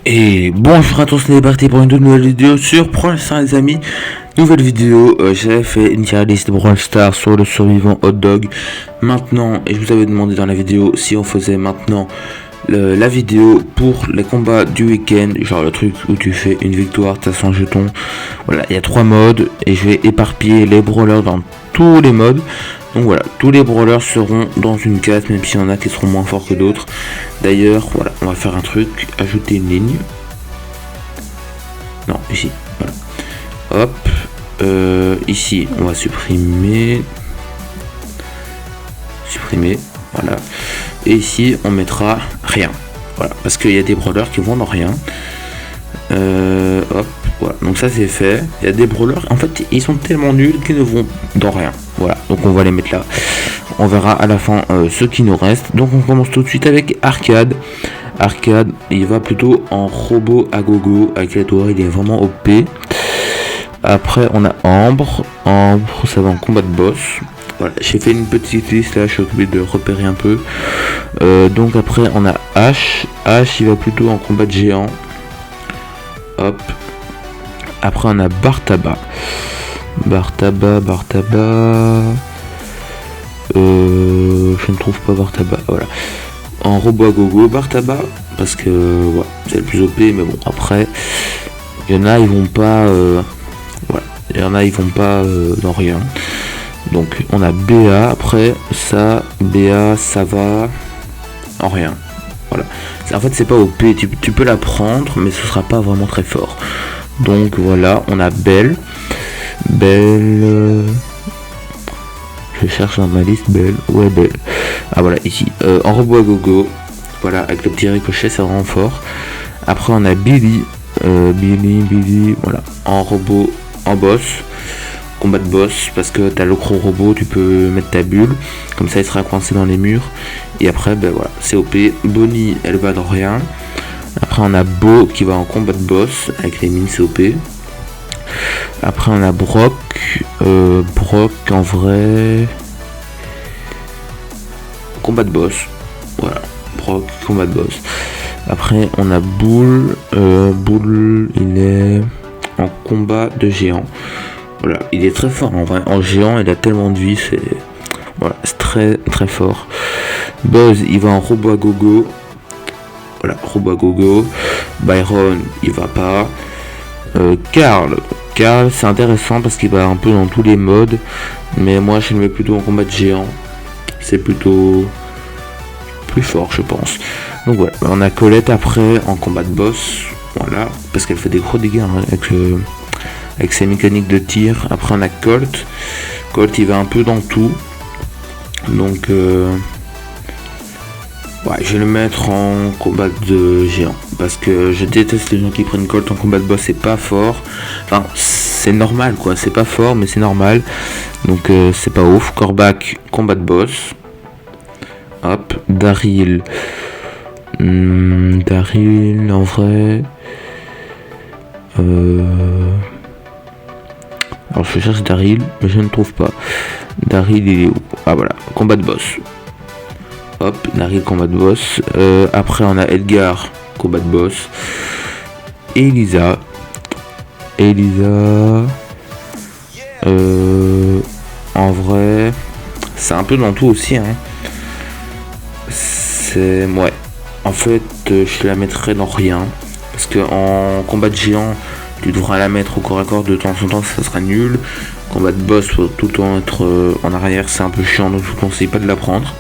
Et bonjour à tous, c'est parti pour une toute nouvelle vidéo sur Brawl Stars les amis. Nouvelle vidéo, j'avais fait une tier list de Brawl Stars sur le survivant Hot Dog. Maintenant, et je vous avais demandé dans la vidéo si on faisait maintenant la vidéo pour les combats du week-end. Genre le truc où tu fais une victoire, t'as 100 jetons. Voilà, il y a 3 modes et je vais éparpiller les brawlers dans tous les modes. Donc voilà, tous les brawlers seront dans une case, même s'il y en a qui seront moins forts que d'autres. D'ailleurs, voilà, on va faire un truc, ajouter une ligne. Non, ici, voilà. Hop, ici, on va supprimer. Voilà. Et ici, on mettra rien. Voilà, parce qu'il y a des brawlers qui vont dans rien. Hop, voilà, donc ça c'est fait. Il y a des brawlers, en fait, ils sont tellement nuls qu'ils ne vont dans rien. Voilà, donc on va les mettre là. On verra à la fin ceux qui nous restent. Donc on commence tout de suite avec Arcade. Arcade, il va plutôt en robot à gogo. Avec la tour, il est vraiment OP. Après, on a Ambre. Ambre, ça va en combat de boss. Voilà, j'ai fait une petite liste là, je suis occupé de repérer un peu. Donc après, on a H. H, il va plutôt en combat de géant. Hop. Après, on a Bartaba. Bartaba. Je ne trouve pas Bartaba. Voilà. En robot à gogo, Bartaba. Parce que voilà, c'est le plus OP. Mais bon, après, il y en a, ils vont pas. Voilà. Il y en a, ils vont pas dans rien. Donc, on a BA. Après, ça. BA, ça va en rien. Voilà. En fait, c'est pas OP. Tu peux la prendre, mais ce sera pas vraiment très fort. Donc voilà, on a Belle. Je cherche dans ma liste Belle. Ouais, Belle. Ah voilà, ici. En robot à gogo. Voilà, avec le petit ricochet, c'est vraiment fort. Après, on a Billy. Billy. Voilà. En robot, en boss. Combat de boss. Parce que t'as le gros robot, tu peux mettre ta bulle. Comme ça, il sera coincé dans les murs. Et après, ben voilà, c'est OP. Bonnie, elle va dans rien. Après, on a Beau qui va en combat de boss. Avec les mines, c'est OP. Après on a Brock. Brock en vrai. Combat de boss. Voilà. Brock, combat de boss. Après on a Bull. Bull il est en combat de géant. Voilà. Il est très fort en vrai. En géant il a tellement de vie. C'est voilà, c'est très très fort. Buzz il va en robot à gogo. Voilà. Robot à gogo. Byron il va pas. Carl c'est intéressant parce qu'il va un peu dans tous les modes, mais moi je le mets plutôt en combat de géant, c'est plutôt plus fort je pense. Donc voilà, on a Colette après en combat de boss, voilà, parce qu'elle fait des gros dégâts hein, avec ses mécaniques de tir. Après on a Colt il va un peu dans tout, donc ouais, je vais le mettre en combat de géant parce que je déteste les gens qui prennent Colt en combat de boss, c'est pas fort. Enfin, c'est normal quoi, c'est pas fort mais c'est normal. Donc c'est pas ouf. Corbac, combat de boss. Hop, Daryl. Daryl en vrai. Alors je cherche Daryl, mais je ne trouve pas. Daryl il est où? Ah voilà, combat de boss. Hop, Daryl combat de boss. Après on a Edgar, combat de boss. Elisa. En vrai, c'est un peu dans tout aussi. Hein. C'est ouais. En fait, je la mettrais dans rien parce que en combat de géant, tu devras la mettre au corps à corps de temps en temps, ça sera nul. Combat de boss, faut tout le temps être en arrière, c'est un peu chiant, donc je vous conseille pas de la prendre.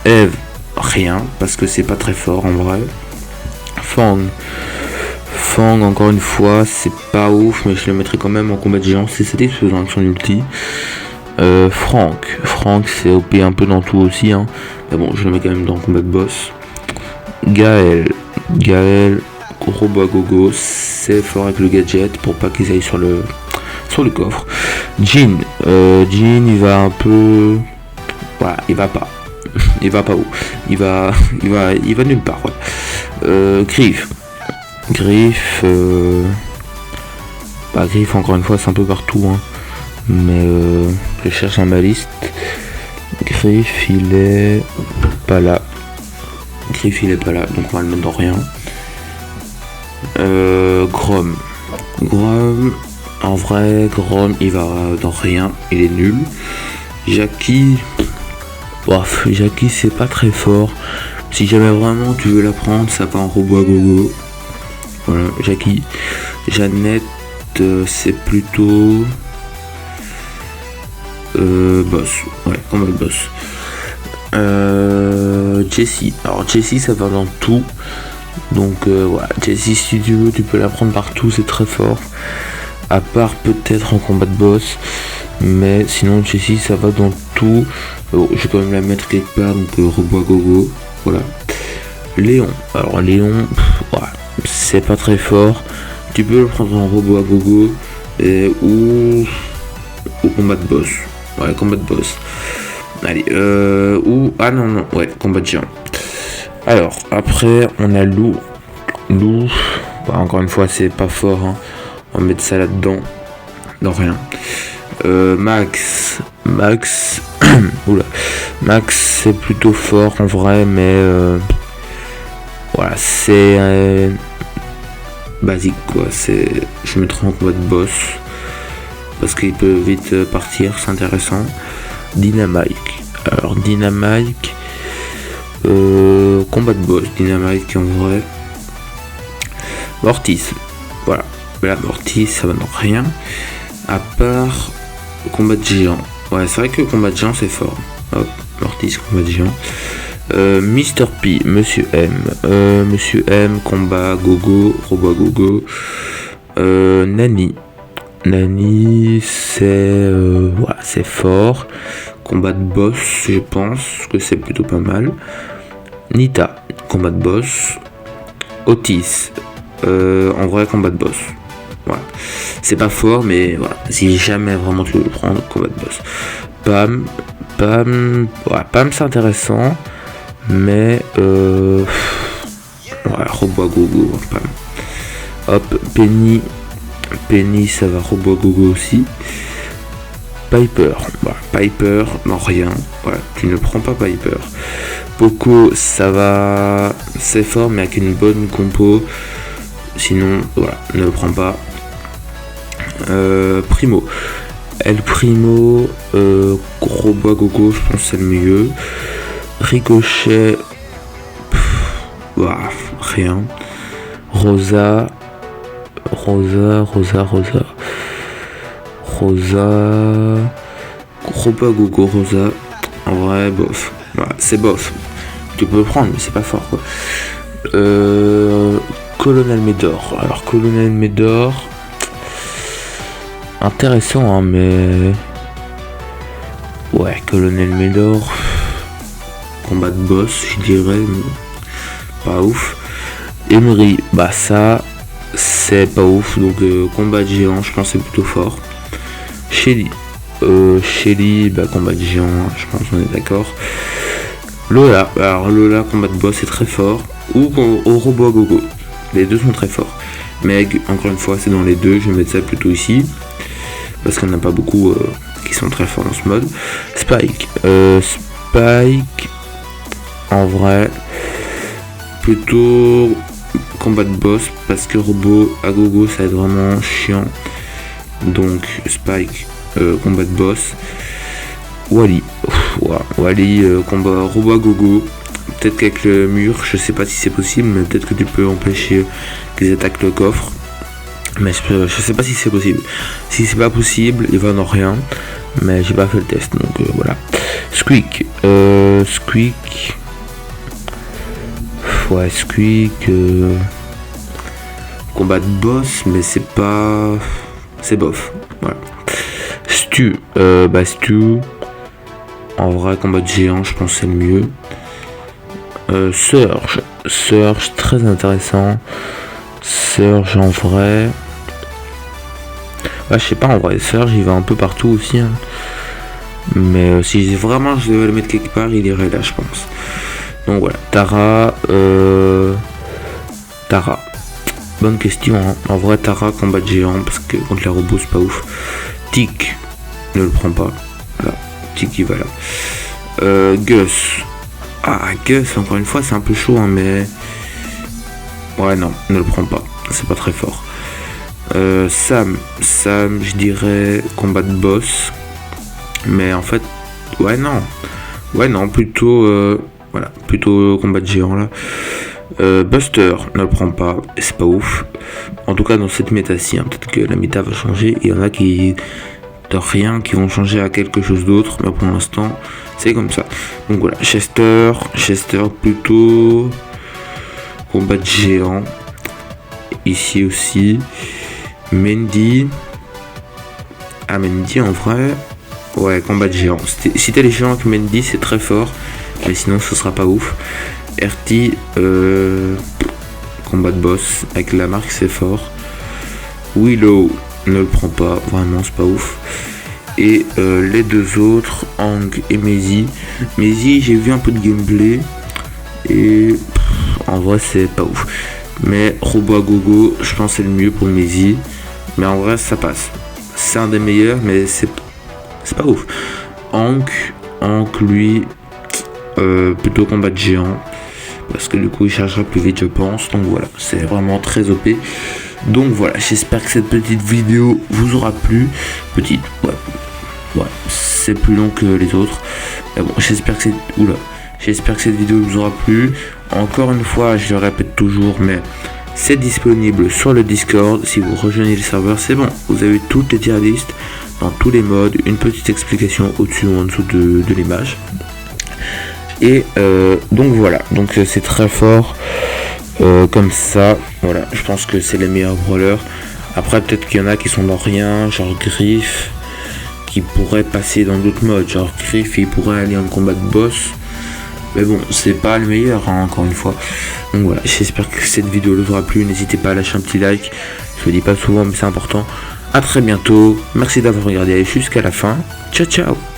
Eve, rien, parce que c'est pas très fort en vrai. Fang, encore une fois, c'est pas ouf, mais je le mettrai quand même en combat de géant, c'est satisfaisant avec son ulti. Franck, c'est OP un peu dans tout aussi, hein. Mais bon, je le mets quand même dans le combat de boss. Gaël, robot à gogo, c'est fort avec le gadget pour pas qu'ils aillent sur le coffre. Jean, il va un peu... Voilà, il va pas. Il va pas où? Il va nulle part. Ouais. Griff, Griff encore une fois c'est un peu partout. Hein. Mais je cherche dans ma liste. Griff il est pas là. Griff il est pas là, donc on va le mettre dans rien. Grom. Grom, en vrai, Grom, il va dans rien, il est nul. Jackie, bof, Jackie c'est pas très fort. Si jamais vraiment tu veux la prendre, ça va en robot à gogo. Voilà, Jackie. Jeannette, c'est plutôt boss. Ouais, combat boss. Jessie. Alors Jessie ça va dans tout. Donc voilà, Jessie si tu veux tu peux la prendre partout, c'est très fort. À part peut-être en combat de boss. Mais sinon Jessie ça va dans tout. Bon, je vais quand même la mettre quelque part, donc robot à gogo. Voilà. Léon. Alors Léon, ouais, c'est pas très fort. Tu peux le prendre en robot à gogo ou au combat de boss. Ouais, combat de boss. Allez, ou... Ah non, ouais, combat de géant. Alors, après, on a Lou. Lou, bah, encore une fois, c'est pas fort. Hein. On va mettre ça là-dedans. Non, rien. Max. Oula. Max, c'est plutôt fort en vrai, mais... voilà, c'est... basique, quoi. Je mettrai en combat de boss. Parce qu'il peut vite partir, c'est intéressant. Dynamite. Alors, Dynamite... combat de boss, Dynamite en vrai. Mortis. Voilà. Là, Mortis, ça va dans rien. À part combat de géant. Ouais, c'est vrai que combat de géant, c'est fort. Hop, Mortis, combat de géant. Mr. P, Monsieur M. Monsieur M, combat gogo, robot gogo. Nani. Nani, c'est voilà, c'est fort. Combat de boss, je pense que c'est plutôt pas mal. Nita, combat de boss. Otis, en vrai combat de boss. Voilà. C'est pas fort, mais voilà. Si jamais vraiment tu veux le prendre, combat de boss. Pam, ouais, Pam c'est intéressant, mais ouais, robot à gogo, Pam. Hop, Penny, ça va robot à gogo aussi. Piper, voilà, Piper, non rien, voilà, tu ne prends pas Piper. Poco, ça va, c'est fort, mais avec une bonne compo. Sinon, voilà, ne le prends pas. Primo. El Primo, robot à gogo, je pense que c'est le mieux. Ricochet, bah, rien. Rosa, robot à gogo, Rosa. En vrai, bof. Voilà, c'est bof. Tu peux le prendre, mais c'est pas fort, quoi. Colonel Médor. Alors, Colonel Médor... intéressant, hein, mais... ouais, Colonel Médor... combat de boss, je dirais, mais... pas ouf. Emery, bah ça... c'est pas ouf, donc combat de géant, je pense que c'est plutôt fort. Shelly, bah combat de géant, je pense qu'on est d'accord. Lola, alors Lola, combat de boss, c'est très fort. Ou au robot à gogo. Les deux sont très forts. Meg, encore une fois, c'est dans les deux, je vais mettre ça plutôt ici. Parce qu'il n'y en a pas beaucoup qui sont très forts dans ce mode. Spike, en vrai, plutôt combat de boss, parce que robot à gogo, ça va être vraiment chiant. Donc, Spike, combat de boss. Wally, combat robot à gogo. Peut-être qu'avec le mur, je sais pas si c'est possible, mais peut-être que tu peux empêcher qu'ils attaquent le coffre. Mais je sais pas si c'est possible. Si c'est pas possible, il va dans rien. Mais j'ai pas fait le test, donc voilà. Squeak. Ouais, Squeak. Combat de boss, mais c'est pas... c'est bof. Voilà. Stu. Stu. En vrai, combat de géant, je pense que c'est le mieux. Surge, très intéressant. Surge en vrai. Ouais, je sais pas, en vrai, Surge il va un peu partout aussi. Hein. Mais si vraiment je devais le mettre quelque part, il irait là, je pense. Donc voilà, Tara. Bonne question. Hein. En vrai, Tara, combat de géant, parce que contre les robots, c'est pas ouf. Tic, ne le prends pas. Voilà, Tic, il va là. Gus. Ah, Gus, encore une fois, c'est un peu chaud, hein, mais... ouais, non, ne le prends pas. c'est pas très fort. Sam, je dirais combat de boss. Mais en fait, ouais non, plutôt voilà, plutôt combat de géant là. Buster ne le prend pas, et c'est pas ouf. En tout cas dans cette méta-ci, hein, peut-être que la méta va changer. Il y en a qui de rien qui vont changer à quelque chose d'autre, mais pour l'instant c'est comme ça. Donc voilà, Chester plutôt combat de géant. Ici aussi. Mendy en vrai. Ouais, combat de géant. Si t'as les géants avec Mendy, c'est très fort. Mais sinon, ce sera pas ouf. RT, combat de boss. Avec la marque, c'est fort. Willow, ne le prend pas. Vraiment, c'est pas ouf. Et les deux autres, Hang et Maisie. Maisie, j'ai vu un peu de gameplay. Et en vrai, c'est pas ouf. Mais Robot à gogo, je pense que c'est le mieux pour Maisie. Mais en vrai, ça passe. C'est un des meilleurs, mais c'est pas ouf. Hank, lui, plutôt combat de géant. Parce que du coup, il chargera plus vite, je pense. Donc voilà, c'est vraiment très OP. Donc voilà, j'espère que cette petite vidéo vous aura plu. Petite, ouais, c'est plus long que les autres. Mais bon, j'espère que cette vidéo vous aura plu. Encore une fois, je le répète toujours, mais c'est disponible sur le Discord. Si vous rejoignez le serveur, c'est bon. Vous avez toutes les tier lists dans tous les modes. Une petite explication au-dessus ou en dessous de l'image. Et donc voilà. Donc c'est très fort. Comme ça. Voilà. Je pense que c'est les meilleurs brawlers. Après, peut-être qu'il y en a qui sont dans rien. Genre Griff. Qui pourrait passer dans d'autres modes. Genre Griff, il pourrait aller en combat de boss. Mais bon, c'est pas le meilleur, hein, encore une fois. Donc voilà, j'espère que cette vidéo vous aura plu. N'hésitez pas à lâcher un petit like. Je le dis pas souvent, mais c'est important. A très bientôt. Merci d'avoir regardé jusqu'à la fin. Ciao, ciao.